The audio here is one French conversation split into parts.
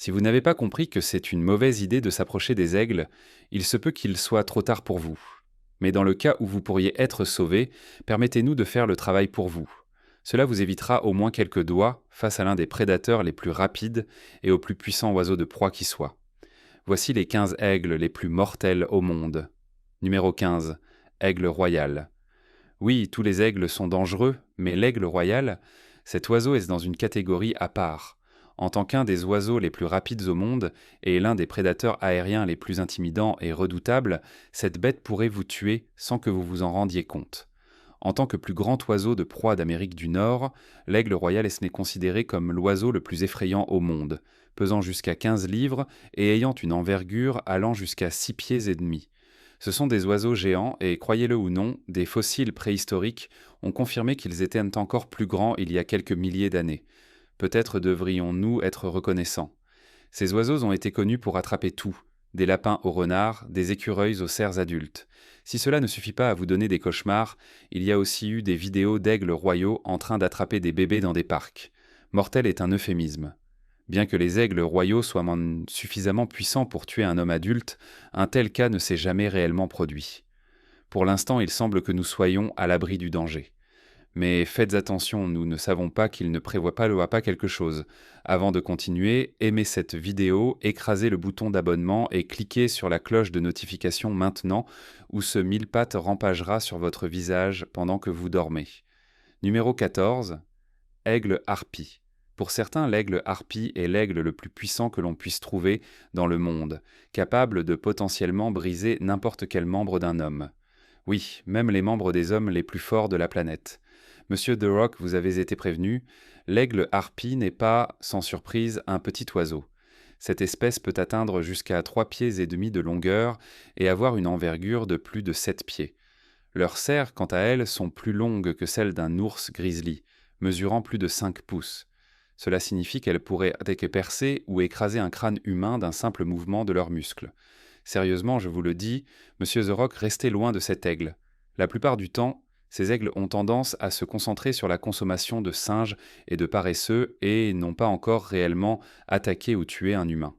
Si vous n'avez pas compris que c'est une mauvaise idée de s'approcher des aigles, il se peut qu'il soit trop tard pour vous. Mais dans le cas où vous pourriez être sauvé, permettez-nous de faire le travail pour vous. Cela vous évitera au moins quelques doigts face à l'un des prédateurs les plus rapides et aux plus puissants oiseaux de proie qui soient. Voici les 15 aigles les plus mortels au monde. Numéro 15. Aigle royal. Oui, tous les aigles sont dangereux, mais l'aigle royal, cet oiseau est dans une catégorie à part. En tant qu'un des oiseaux les plus rapides au monde et l'un des prédateurs aériens les plus intimidants et redoutables, cette bête pourrait vous tuer sans que vous vous en rendiez compte. En tant que plus grand oiseau de proie d'Amérique du Nord, l'aigle royal est considéré comme l'oiseau le plus effrayant au monde, pesant jusqu'à 15 livres et ayant une envergure allant jusqu'à 6 pieds et demi. Ce sont des oiseaux géants et, croyez-le ou non, des fossiles préhistoriques ont confirmé qu'ils étaient encore plus grands il y a quelques milliers d'années. Peut-être devrions-nous être reconnaissants. Ces oiseaux ont été connus pour attraper tout, des lapins aux renards, des écureuils aux cerfs adultes. Si cela ne suffit pas à vous donner des cauchemars, il y a aussi eu des vidéos d'aigles royaux en train d'attraper des bébés dans des parcs. Mortel est un euphémisme. Bien que les aigles royaux soient suffisamment puissants pour tuer un homme adulte, un tel cas ne s'est jamais réellement produit. Pour l'instant, il semble que nous soyons à l'abri du danger. Mais faites attention, nous ne savons pas qu'il ne prévoit pas quelque chose. Avant de continuer, aimez cette vidéo, écrasez le bouton d'abonnement et cliquez sur la cloche de notification maintenant, ou ce mille-pattes rampagera sur votre visage pendant que vous dormez. Numéro 14. Aigle harpie. Pour certains, l'aigle harpie est l'aigle le plus puissant que l'on puisse trouver dans le monde, capable de potentiellement briser n'importe quel membre d'un homme. Oui, même les membres des hommes les plus forts de la planète. Monsieur The Rock, vous avez été prévenu, l'aigle harpie n'est pas, sans surprise, un petit oiseau. Cette espèce peut atteindre jusqu'à 3 pieds et demi de longueur et avoir une envergure de plus de 7 pieds. Leurs serres, quant à elles, sont plus longues que celles d'un ours grizzly, mesurant plus de 5 pouces. Cela signifie qu'elles pourraient attaquer, percer ou écraser un crâne humain d'un simple mouvement de leurs muscles. Sérieusement, je vous le dis, Monsieur The Rock, restez loin de cet aigle. La plupart du temps, ces aigles ont tendance à se concentrer sur la consommation de singes et de paresseux et n'ont pas encore réellement attaqué ou tué un humain.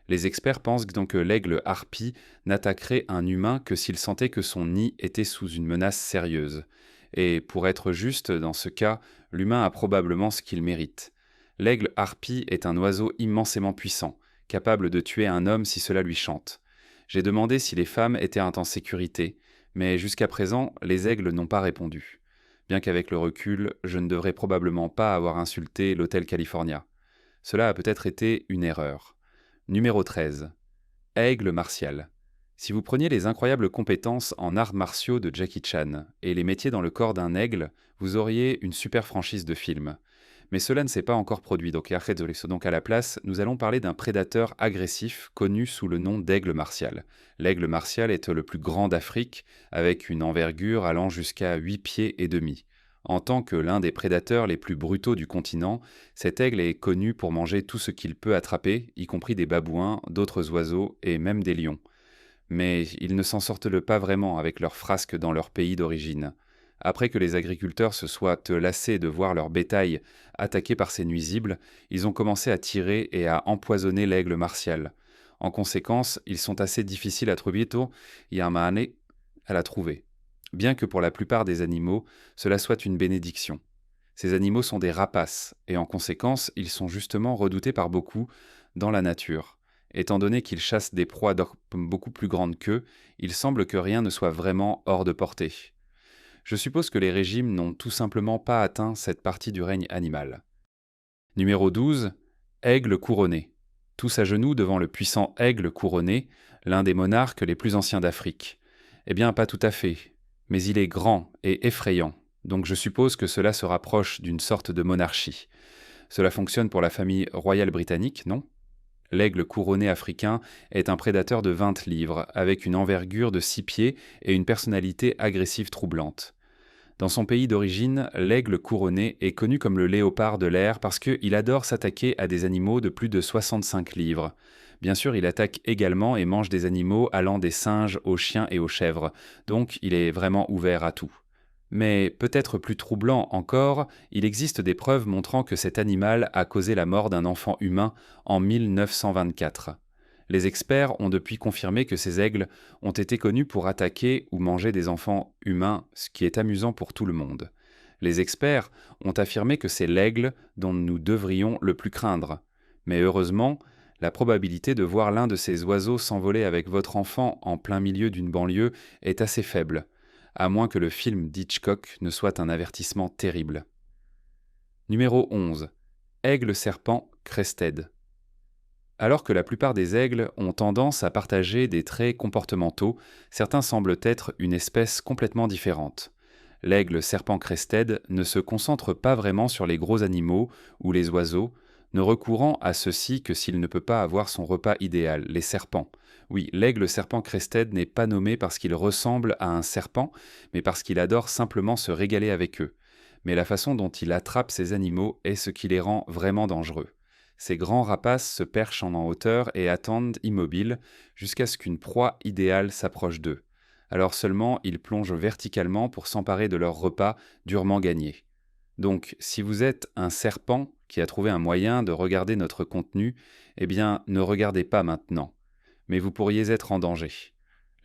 Les experts pensent donc que l'aigle harpie n'attaquerait un humain que s'il sentait que son nid était sous une menace sérieuse. Et pour être juste, dans ce cas, l'humain a probablement ce qu'il mérite. L'aigle harpie est un oiseau immensément puissant, capable de tuer un homme si cela lui chante. J'ai demandé si les femmes étaient en sécurité, mais jusqu'à présent, les aigles n'ont pas répondu. Bien qu'avec le recul, je ne devrais probablement pas avoir insulté l'Hôtel California. Cela a peut-être été une erreur. Numéro 13. Aigle martial. Si vous preniez les incroyables compétences en arts martiaux de Jackie Chan et les mettiez dans le corps d'un aigle, vous auriez une super franchise de films. Mais cela ne s'est pas encore produit, donc à la place, nous allons parler d'un prédateur agressif connu sous le nom d'aigle martial. L'aigle martial est le plus grand d'Afrique, avec une envergure allant jusqu'à 8 pieds et demi. En tant que l'un des prédateurs les plus brutaux du continent, cet aigle est connu pour manger tout ce qu'il peut attraper, y compris des babouins, d'autres oiseaux et même des lions. Mais ils ne s'en sortent pas vraiment avec leurs frasques dans leur pays d'origine. Après que les agriculteurs se soient lassés de voir leur bétail attaqué par ces nuisibles, ils ont commencé à tirer et à empoisonner l'aigle martial. En conséquence, ils sont assez difficiles à trouver à la trouver. Bien que pour la plupart des animaux, cela soit une bénédiction. Ces animaux sont des rapaces, et en conséquence, ils sont justement redoutés par beaucoup dans la nature. Étant donné qu'ils chassent des proies beaucoup plus grandes qu'eux, il semble que rien ne soit vraiment hors de portée. Je suppose que les régimes n'ont tout simplement pas atteint cette partie du règne animal. Numéro 12. Aigle couronné. Tous à genoux devant le puissant aigle couronné, l'un des monarques les plus anciens d'Afrique. Eh bien, pas tout à fait, mais il est grand et effrayant, donc je suppose que cela se rapproche d'une sorte de monarchie. Cela fonctionne pour la famille royale britannique, non ? L'aigle couronné africain est un prédateur de 20 livres, avec une envergure de 6 pieds et une personnalité agressive troublante. Dans son pays d'origine, l'aigle couronné est connu comme le léopard de l'air parce qu'il adore s'attaquer à des animaux de plus de 65 livres. Bien sûr, il attaque également et mange des animaux allant des singes aux chiens et aux chèvres, donc il est vraiment ouvert à tout. Mais peut-être plus troublant encore, il existe des preuves montrant que cet animal a causé la mort d'un enfant humain en 1924. Les experts ont depuis confirmé que ces aigles ont été connus pour attaquer ou manger des enfants humains, ce qui est amusant pour tout le monde. Les experts ont affirmé que c'est l'aigle dont nous devrions le plus craindre. Mais heureusement, la probabilité de voir l'un de ces oiseaux s'envoler avec votre enfant en plein milieu d'une banlieue est assez faible, à moins que le film d'Hitchcock ne soit un avertissement terrible. Numéro 11. Aigle-serpent crested. Alors que la plupart des aigles ont tendance à partager des traits comportementaux, certains semblent être une espèce complètement différente. L'aigle serpent crested ne se concentre pas vraiment sur les gros animaux ou les oiseaux, ne recourant à ceux-ci que s'il ne peut pas avoir son repas idéal, les serpents. Oui, l'aigle serpent crested n'est pas nommé parce qu'il ressemble à un serpent, mais parce qu'il adore simplement se régaler avec eux. Mais la façon dont il attrape ces animaux est ce qui les rend vraiment dangereux. Ces grands rapaces se perchent en hauteur et attendent immobiles jusqu'à ce qu'une proie idéale s'approche d'eux. Alors seulement ils plongent verticalement pour s'emparer de leur repas durement gagné. Donc, si vous êtes un serpent qui a trouvé un moyen de regarder notre contenu, eh bien, ne regardez pas maintenant. Mais vous pourriez être en danger.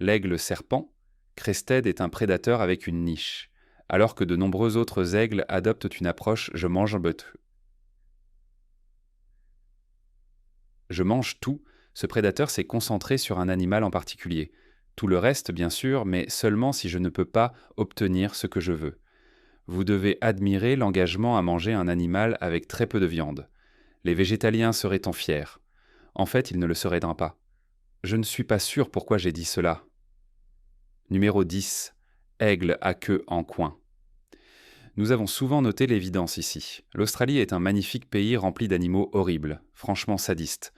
L'aigle serpent, crested, est un prédateur avec une niche, alors que de nombreux autres aigles adoptent une approche je mange tout, ce prédateur s'est concentré sur un animal en particulier. Tout le reste, bien sûr, mais seulement si je ne peux pas obtenir ce que je veux. Vous devez admirer l'engagement à manger un animal avec très peu de viande. Les végétaliens seraient en fiers. En fait, ils ne le seraient pas. Je ne suis pas sûr pourquoi j'ai dit cela. Numéro 10. Aigle à queue en coin. Nous avons souvent noté l'évidence ici. L'Australie est un magnifique pays rempli d'animaux horribles, franchement sadistes.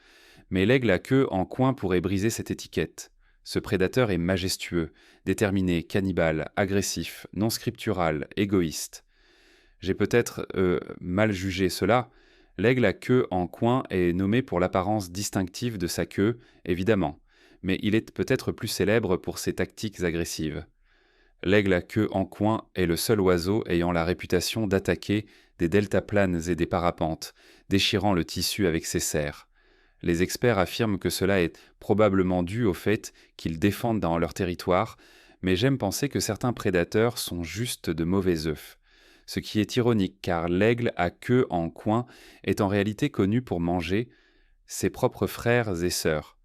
Mais l'aigle à queue en coin pourrait briser cette étiquette. Ce prédateur est majestueux, déterminé, cannibale, agressif, non scriptural, égoïste. J'ai peut-être mal jugé cela. L'aigle à queue en coin est nommé pour l'apparence distinctive de sa queue, évidemment, mais il est peut-être plus célèbre pour ses tactiques agressives. L'aigle à queue en coin est le seul oiseau ayant la réputation d'attaquer des deltaplanes et des parapentes, déchirant le tissu avec ses serres. Les experts affirment que cela est probablement dû au fait qu'ils défendent dans leur territoire, mais j'aime penser que certains prédateurs sont juste de mauvais œufs. Ce qui est ironique car l'aigle à queue en coin est en réalité connu pour manger ses propres frères et sœurs.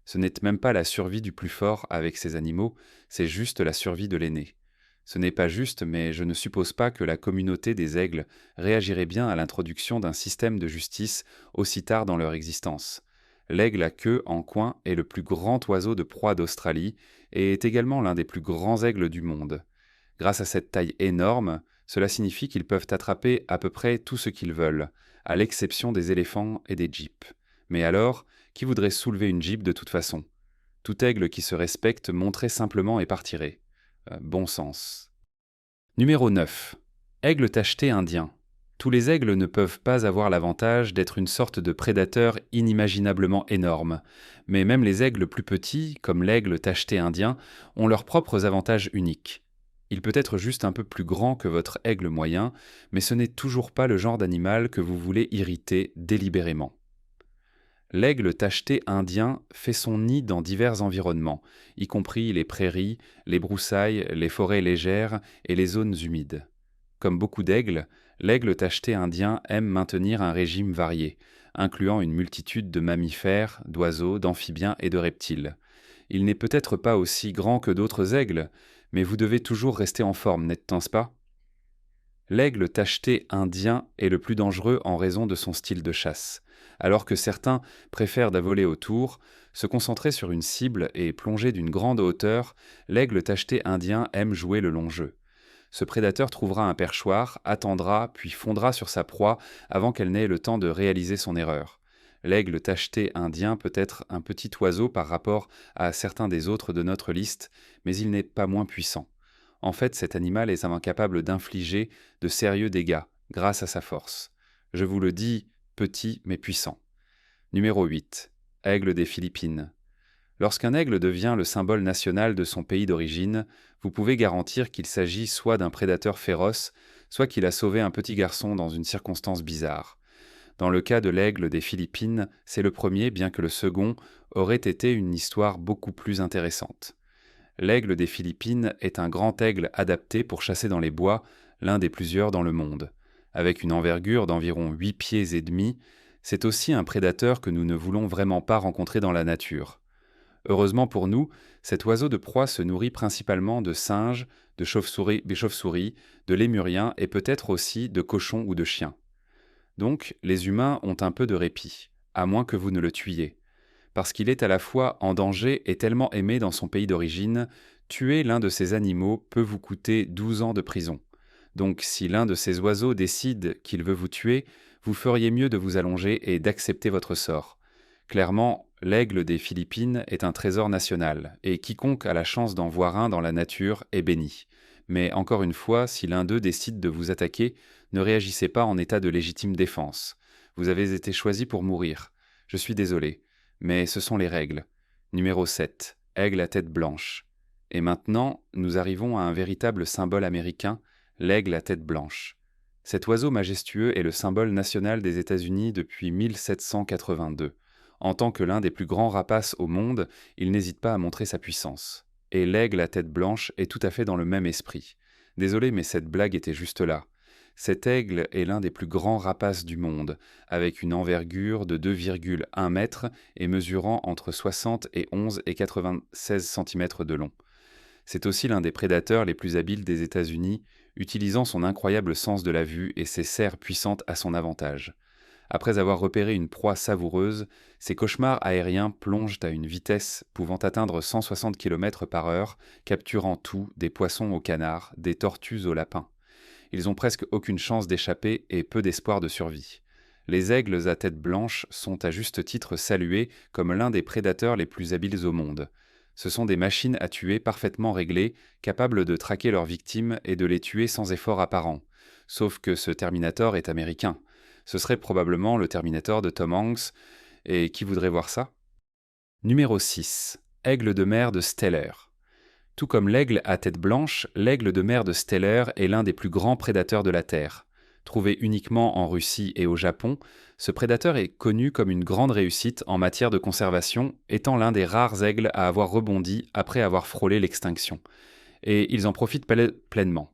Ce n'est même pas la survie du plus fort avec ces animaux, c'est juste la survie de l'aîné. Ce n'est pas juste, mais je ne suppose pas que la communauté des aigles réagirait bien à l'introduction d'un système de justice aussi tard dans leur existence. L'aigle à queue en coin est le plus grand oiseau de proie d'Australie et est également l'un des plus grands aigles du monde. Grâce à cette taille énorme, cela signifie qu'ils peuvent attraper à peu près tout ce qu'ils veulent, à l'exception des éléphants et des jeeps. Mais alors, qui voudrait soulever une jeep de toute façon? Tout aigle qui se respecte monterait simplement et partirait. Bon sens. Numéro 9. Aigle tacheté indien. Tous les aigles ne peuvent pas avoir l'avantage d'être une sorte de prédateur inimaginablement énorme, mais même les aigles plus petits, comme l'aigle tacheté indien, ont leurs propres avantages uniques. Il peut être juste un peu plus grand que votre aigle moyen, mais ce n'est toujours pas le genre d'animal que vous voulez irriter délibérément. L'aigle tacheté indien fait son nid dans divers environnements, y compris les prairies, les broussailles, les forêts légères et les zones humides. Comme beaucoup d'aigles, l'aigle tacheté indien aime maintenir un régime varié, incluant une multitude de mammifères, d'oiseaux, d'amphibiens et de reptiles. Il n'est peut-être pas aussi grand que d'autres aigles, mais vous devez toujours rester en forme, n'êtes-ce pas? L'aigle tacheté indien est le plus dangereux en raison de son style de chasse. Alors que certains préfèrent voler autour, se concentrer sur une cible et plonger d'une grande hauteur, l'aigle tacheté indien aime jouer le long jeu. Ce prédateur trouvera un perchoir, attendra, puis fondra sur sa proie avant qu'elle n'ait le temps de réaliser son erreur. L'aigle tacheté indien peut être un petit oiseau par rapport à certains des autres de notre liste, mais il n'est pas moins puissant. En fait, cet animal est incapable d'infliger de sérieux dégâts grâce à sa force. Je vous le dis, petit mais puissant. Numéro 8. Aigle des Philippines. Lorsqu'un aigle devient le symbole national de son pays d'origine, vous pouvez garantir qu'il s'agit soit d'un prédateur féroce, soit qu'il a sauvé un petit garçon dans une circonstance bizarre. Dans le cas de l'aigle des Philippines, c'est le premier, bien que le second aurait été une histoire beaucoup plus intéressante. L'aigle des Philippines est un grand aigle adapté pour chasser dans les bois, l'un des plusieurs dans le monde. Avec une envergure d'environ 8 pieds et demi, c'est aussi un prédateur que nous ne voulons vraiment pas rencontrer dans la nature. Heureusement pour nous, cet oiseau de proie se nourrit principalement de singes, de chauves-souris, de lémuriens et peut-être aussi de cochons ou de chiens. Donc, les humains ont un peu de répit, à moins que vous ne le tuiez. Parce qu'il est à la fois en danger et tellement aimé dans son pays d'origine, tuer l'un de ces animaux peut vous coûter 12 ans de prison. Donc, si l'un de ces oiseaux décide qu'il veut vous tuer, vous feriez mieux de vous allonger et d'accepter votre sort. Clairement, l'aigle des Philippines est un trésor national, et quiconque a la chance d'en voir un dans la nature est béni. Mais encore une fois, si l'un d'eux décide de vous attaquer, ne réagissez pas en état de légitime défense. Vous avez été choisi pour mourir. Je suis désolé, mais ce sont les règles. Numéro 7. Aigle à tête blanche. Et maintenant, nous arrivons à un véritable symbole américain, l'aigle à tête blanche. Cet oiseau majestueux est le symbole national des États-Unis depuis 1782. En tant que l'un des plus grands rapaces au monde, il n'hésite pas à montrer sa puissance. Et l'aigle à tête blanche est tout à fait dans le même esprit. Désolé, mais cette blague était juste là. Cet aigle est l'un des plus grands rapaces du monde, avec une envergure de 2,1 mètres et mesurant entre 60 et 11 et 96 cm de long. C'est aussi l'un des prédateurs les plus habiles des États-Unis, utilisant son incroyable sens de la vue et ses serres puissantes à son avantage. Après avoir repéré une proie savoureuse, ces cauchemars aériens plongent à une vitesse pouvant atteindre 160 km/h, capturant tout, des poissons aux canards, des tortues aux lapins. Ils ont presque aucune chance d'échapper et peu d'espoir de survie. Les aigles à tête blanche sont à juste titre salués comme l'un des prédateurs les plus habiles au monde. Ce sont des machines à tuer parfaitement réglées, capables de traquer leurs victimes et de les tuer sans effort apparent. Sauf que ce Terminator est américain. Ce serait probablement le Terminator de Tom Hanks, et qui voudrait voir ça? Numéro 6. Aigle de mer de Steller. Tout comme l'aigle à tête blanche, l'aigle de mer de Steller est l'un des plus grands prédateurs de la Terre. Trouvé uniquement en Russie et au Japon, ce prédateur est connu comme une grande réussite en matière de conservation, étant l'un des rares aigles à avoir rebondi après avoir frôlé l'extinction. Et ils en profitent pleinement.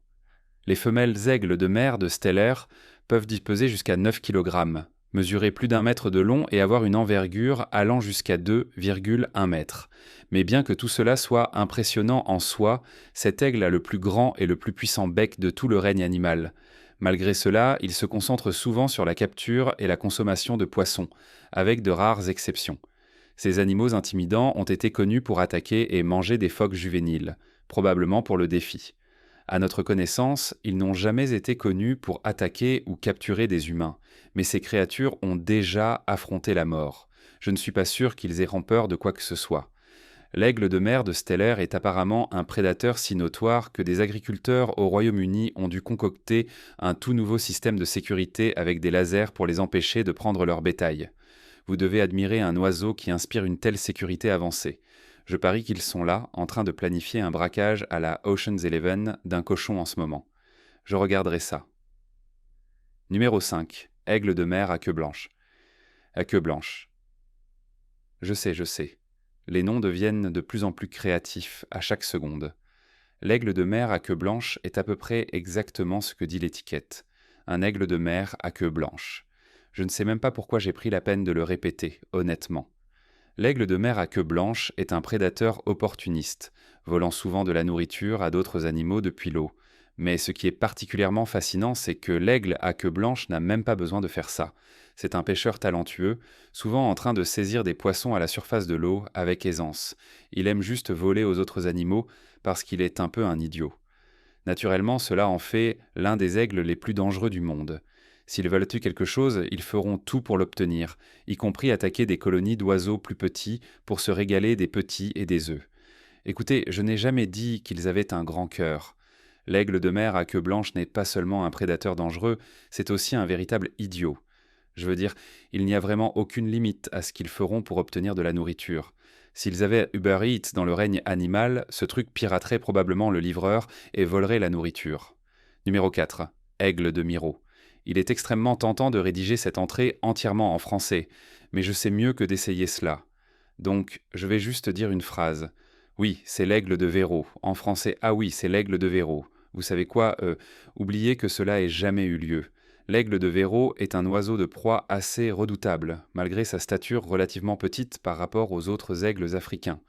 Les femelles aigles de mer de Steller peuvent peser jusqu'à 9 kg, mesurer plus d'1 mètre de long et avoir une envergure allant jusqu'à 2,1 mètres. Mais bien que tout cela soit impressionnant en soi, cet aigle a le plus grand et le plus puissant bec de tout le règne animal. Malgré cela, il se concentre souvent sur la capture et la consommation de poissons, avec de rares exceptions. Ces animaux intimidants ont été connus pour attaquer et manger des phoques juvéniles, probablement pour le défi. À notre connaissance, ils n'ont jamais été connus pour attaquer ou capturer des humains, mais ces créatures ont déjà affronté la mort. Je ne suis pas sûr qu'ils aient peur de quoi que ce soit. L'aigle de mer de Steller est apparemment un prédateur si notoire que des agriculteurs au Royaume-Uni ont dû concocter un tout nouveau système de sécurité avec des lasers pour les empêcher de prendre leur bétail. Vous devez admirer un oiseau qui inspire une telle sécurité avancée. Je parie qu'ils sont là, en train de planifier un braquage à la Ocean's 11 d'un cochon en ce moment. Je regarderai ça. Numéro 5. Aigle de mer à queue blanche. À queue blanche. Je sais. Les noms deviennent de plus en plus créatifs à chaque seconde. L'aigle de mer à queue blanche est à peu près exactement ce que dit l'étiquette. Un aigle de mer à queue blanche. Je ne sais même pas pourquoi j'ai pris la peine de le répéter, honnêtement. L'aigle de mer à queue blanche est un prédateur opportuniste, volant souvent de la nourriture à d'autres animaux depuis l'eau. Mais ce qui est particulièrement fascinant, c'est que l'aigle à queue blanche n'a même pas besoin de faire ça. C'est un pêcheur talentueux, souvent en train de saisir des poissons à la surface de l'eau avec aisance. Il aime juste voler aux autres animaux parce qu'il est un peu un idiot. Naturellement, cela en fait l'un des aigles les plus dangereux du monde. S'ils veulent tuer quelque chose, ils feront tout pour l'obtenir, y compris attaquer des colonies d'oiseaux plus petits pour se régaler des petits et des œufs. Écoutez, je n'ai jamais dit qu'ils avaient un grand cœur. L'aigle de mer à queue blanche n'est pas seulement un prédateur dangereux, c'est aussi un véritable idiot. Je veux dire, il n'y a vraiment aucune limite à ce qu'ils feront pour obtenir de la nourriture. S'ils avaient Uber Eats dans le règne animal, ce truc piraterait probablement le livreur et volerait la nourriture. Numéro 4. Aigle de Miro. Il est extrêmement tentant de rédiger cette entrée entièrement en français, mais je sais mieux que d'essayer cela. Donc, je vais juste dire une phrase. Oui, c'est l'aigle de Véro. En français, ah oui, c'est l'aigle de Véro. Vous savez quoi, oubliez que cela ait jamais eu lieu. L'aigle de Véro est un oiseau de proie assez redoutable, malgré sa stature relativement petite par rapport aux autres aigles africains.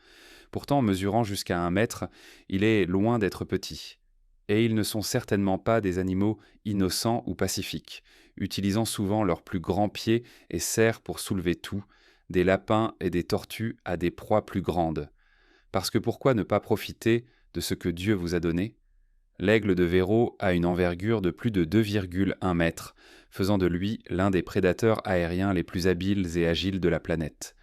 Pourtant, mesurant jusqu'à 1 mètre, il est loin d'être petit. Et ils ne sont certainement pas des animaux innocents ou pacifiques, utilisant souvent leurs plus grands pieds et serres pour soulever tout, des lapins et des tortues à des proies plus grandes. Parce que pourquoi ne pas profiter de ce que Dieu vous a donné? L'aigle de Véro a une envergure de plus de 2,1 mètres, faisant de lui l'un des prédateurs aériens les plus habiles et agiles de la planète.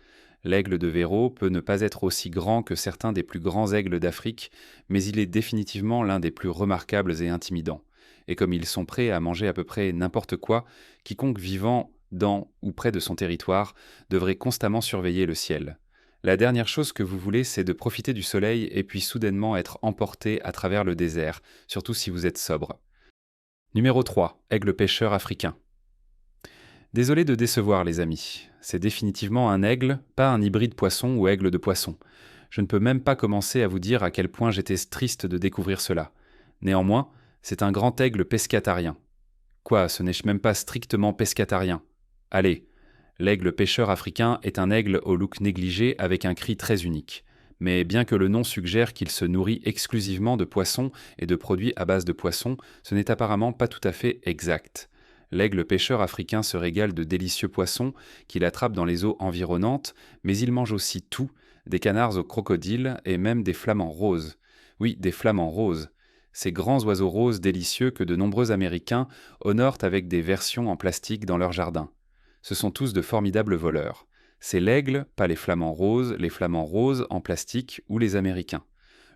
L'aigle de Véro peut ne pas être aussi grand que certains des plus grands aigles d'Afrique, mais il est définitivement l'un des plus remarquables et intimidants. Et comme ils sont prêts à manger à peu près n'importe quoi, quiconque vivant dans ou près de son territoire devrait constamment surveiller le ciel. La dernière chose que vous voulez, c'est de profiter du soleil et puis soudainement être emporté à travers le désert, surtout si vous êtes sobre. Numéro 3. Aigle pêcheur africain. Désolé de décevoir les amis, c'est définitivement un aigle, pas un hybride poisson ou aigle de poisson. Je ne peux même pas commencer à vous dire à quel point j'étais triste de découvrir cela. Néanmoins, c'est un grand aigle pescatarien. Quoi, ce n'est même pas strictement pescatarien. Allez, l'aigle pêcheur africain est un aigle au look négligé avec un cri très unique. Mais bien que le nom suggère qu'il se nourrit exclusivement de poissons et de produits à base de poissons, ce n'est apparemment pas tout à fait exact. L'aigle pêcheur africain se régale de délicieux poissons qu'il attrape dans les eaux environnantes, mais il mange aussi tout, des canards aux crocodiles et même des flamants roses. Oui, des flamants roses. Ces grands oiseaux roses délicieux que de nombreux Américains honorent avec des versions en plastique dans leur jardin. Ce sont tous de formidables voleurs. C'est l'aigle, pas les flamants roses en plastique ou les Américains.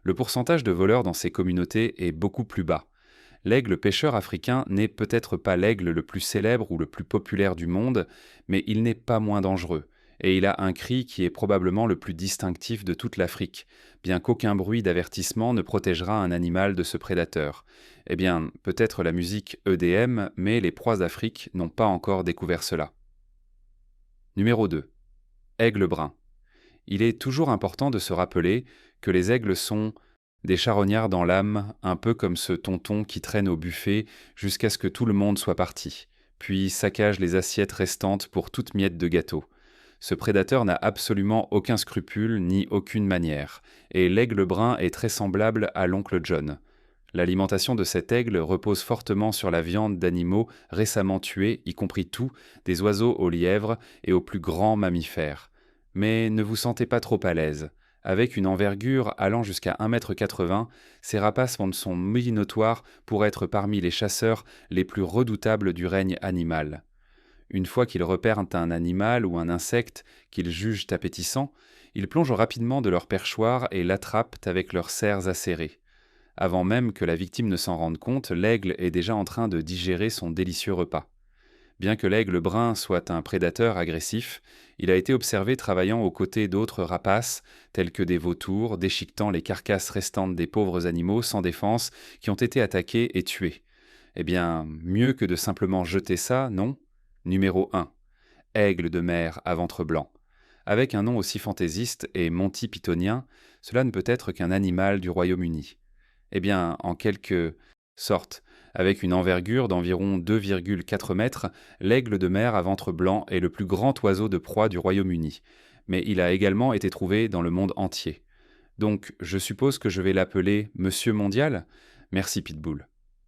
Le pourcentage de voleurs dans ces communautés est beaucoup plus bas. L'aigle pêcheur africain n'est peut-être pas l'aigle le plus célèbre ou le plus populaire du monde, mais il n'est pas moins dangereux, et il a un cri qui est probablement le plus distinctif de toute l'Afrique, bien qu'aucun bruit d'avertissement ne protégera un animal de ce prédateur. Eh bien, peut-être la musique EDM, mais les proies d'Afrique n'ont pas encore découvert cela. Numéro 2. Aigle brun. Il est toujours important de se rappeler que les aigles sont des charognards dans l'âme, un peu comme ce tonton qui traîne au buffet jusqu'à ce que tout le monde soit parti, puis saccage les assiettes restantes pour toute miette de gâteau. Ce prédateur n'a absolument aucun scrupule ni aucune manière, et l'aigle brun est très semblable à l'oncle John. L'alimentation de cet aigle repose fortement sur la viande d'animaux récemment tués, y compris tout, des oiseaux aux lièvres et aux plus grands mammifères. Mais ne vous sentez pas trop à l'aise. Avec une envergure allant jusqu'à 1,80 m, ces rapaces sont mis notoires pour être parmi les chasseurs les plus redoutables du règne animal. Une fois qu'ils repèrent un animal ou un insecte qu'ils jugent appétissant, ils plongent rapidement de leur perchoir et l'attrapent avec leurs serres acérées. Avant même que la victime ne s'en rende compte, l'aigle est déjà en train de digérer son délicieux repas. Bien que l'aigle brun soit un prédateur agressif, il a été observé travaillant aux côtés d'autres rapaces, tels que des vautours, déchiquetant les carcasses restantes des pauvres animaux sans défense qui ont été attaqués et tués. Eh bien, mieux que de simplement jeter ça, non? Numéro 1. Aigle de mer à ventre blanc. Avec un nom aussi fantaisiste et monty-pythonien, cela ne peut être qu'un animal du Royaume-Uni. Eh bien, en quelque sorte, avec une envergure d'environ 2,4 mètres, l'aigle de mer à ventre blanc est le plus grand oiseau de proie du Royaume-Uni, mais il a également été trouvé dans le monde entier. Donc, je suppose que je vais l'appeler Monsieur Mondial? Merci Pitbull.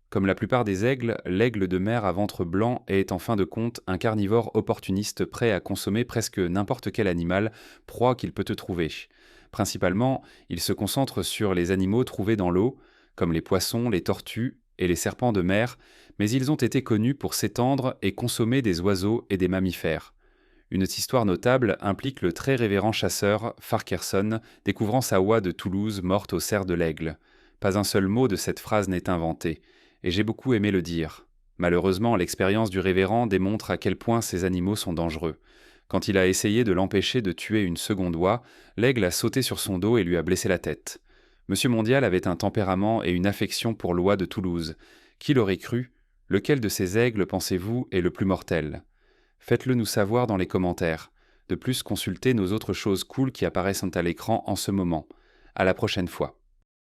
Comme la plupart des aigles, l'aigle de mer à ventre blanc est en fin de compte un carnivore opportuniste prêt à consommer presque n'importe quel animal, proie qu'il peut trouver. Principalement, il se concentre sur les animaux trouvés dans l'eau, comme les poissons, les tortues et les serpents de mer, mais ils ont été connus pour s'étendre et consommer des oiseaux et des mammifères. Une histoire notable implique le très révérend chasseur Farquharson découvrant sa oie de Toulouse morte au cerf de l'aigle. Pas un seul mot de cette phrase n'est inventé, et j'ai beaucoup aimé le dire. Malheureusement, l'expérience du révérend démontre à quel point ces animaux sont dangereux. Quand il a essayé de l'empêcher de tuer une seconde oie, l'aigle a sauté sur son dos et lui a blessé la tête. Monsieur Mondial avait un tempérament et une affection pour l'oie de Toulouse. Qui l'aurait cru? Lequel de ces aigles, pensez-vous, est le plus mortel? Faites-le nous savoir dans les commentaires. De plus, consultez nos autres choses cool qui apparaissent à l'écran en ce moment. À la prochaine fois.